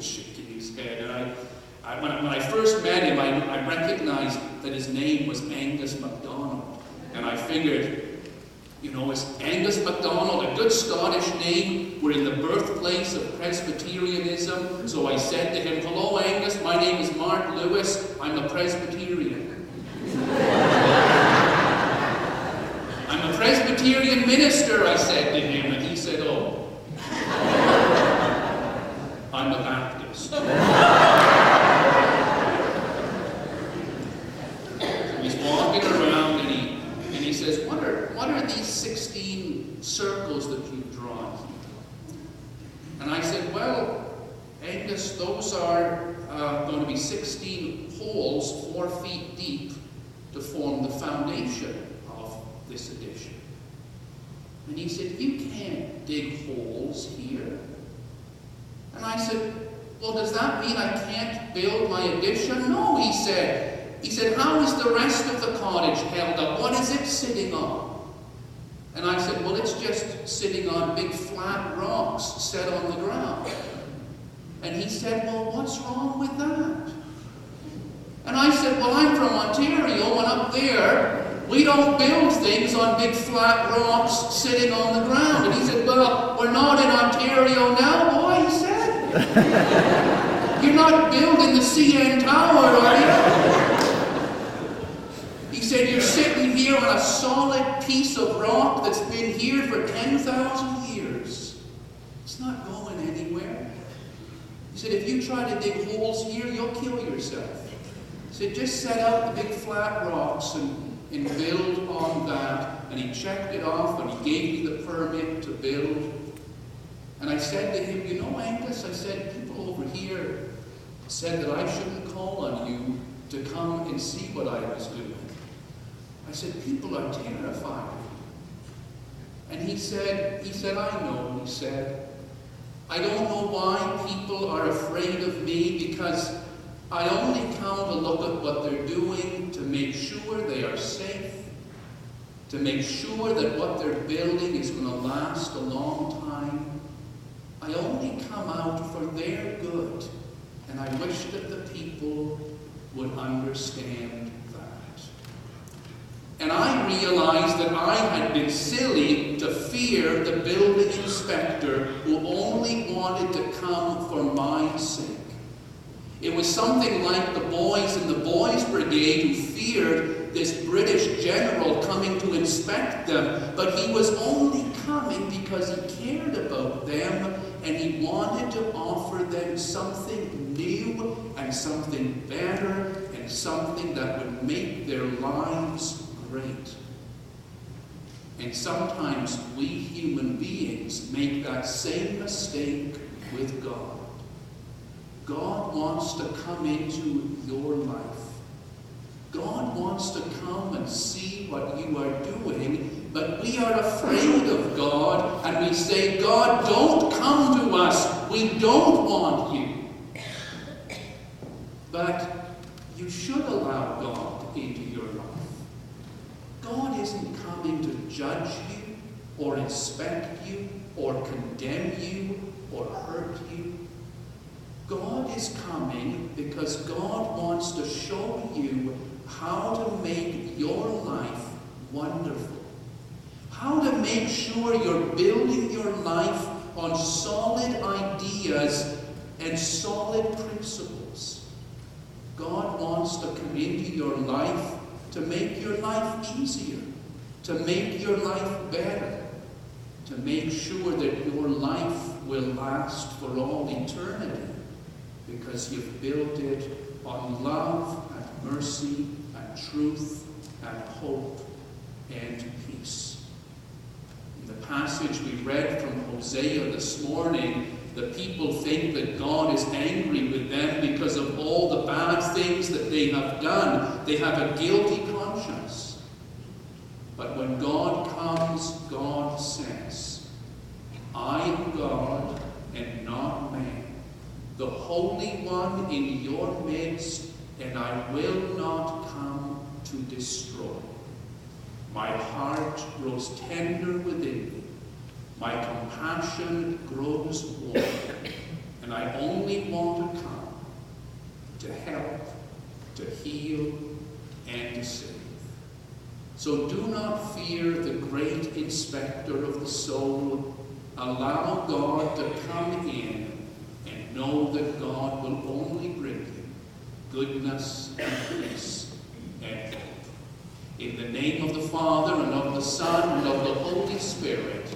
was shaking his head. And when I first met him, I recognized that his name was Angus MacDonald. And I figured, it's Angus MacDonald, a good Scottish name. We're in the birthplace of Presbyterianism. So I said to him, "Hello, Angus, my name is Mark Lewis. I'm a Presbyterian." "I'm a Presbyterian minister," I said to him, and he said, "Oh, I'm a Baptist." So he's walking around and he says, what are these 16 circles that you've drawn here? And I said, "Well, Angus, those are going to be 16 holes 4 feet deep to form the foundation of this edition." And he said, "You can't dig holes here." And I said, "Well, does that mean I can't build my addition?" "No," he said. He said, "How is the rest of the cottage held up? What is it sitting on?" And I said, "Well, it's just sitting on big flat rocks set on the ground." And he said, "Well, what's wrong with that?" And I said, "Well, I'm from Ontario, and up there, we don't build things on big flat rocks sitting on the ground." And he said, "Well, we're not in Ontario now, boy," he said. "You're not building the CN Tower, are you?" He said, "You're sitting here on a solid piece of rock that's been here for 10,000 years. It's not going anywhere." He said, "If you try to dig holes here, you'll kill yourself." He said, "Just set out the big flat rocks and build on that." And he checked it off and he gave me the permit to build. And I said to him, "Angus," I said, "people over here said that I shouldn't call on you to come and see what I was doing." I said, "People are terrified." And he said, "I know," he said. "I don't know why people are afraid of me, because I only come to look at what they're doing to make sure they are safe, to make sure that what they're building is going to last a long time. I only come out for their good, and I wish that the people would understand that." And I realized that I had been silly to fear the building inspector who only wanted to come for my sake. It was something like the boys in the Boys Brigade who feared this British general coming to inspect them, but he was only coming because he cared about them and he wanted to offer them something new and something better and something that would make their lives great. And sometimes we human beings make that same mistake with God. God wants to come into your life. God wants to come and see what you are doing, but we are afraid of God, and we say, "God, don't come to us. We don't want you." But you should allow God into your life. God isn't coming to judge you, or inspect you, or condemn you, or hurt you. God is coming because God wants to show you how to make your life wonderful. How to make sure you're building your life on solid ideas and solid principles. God wants to come into your life to make your life easier, to make your life better, to make sure that your life will last for all eternity, because you've built it on love and mercy and truth and hope and peace. In the passage we read from Hosea this morning, the people think that God is angry with them because of all the bad things that they have done. They have a guilty conscience. But when God comes, God says, "I am God and not man, the Holy One in your midst, and I will not come to destroy. My heart grows tender within me. My compassion grows warm, and I only want to help, to heal, and to save. So do not fear the great inspector of the soul. Allow God to come in and know that God will only bring you goodness and peace and hope. In the name of the Father, and of the Son, and of the Holy Spirit.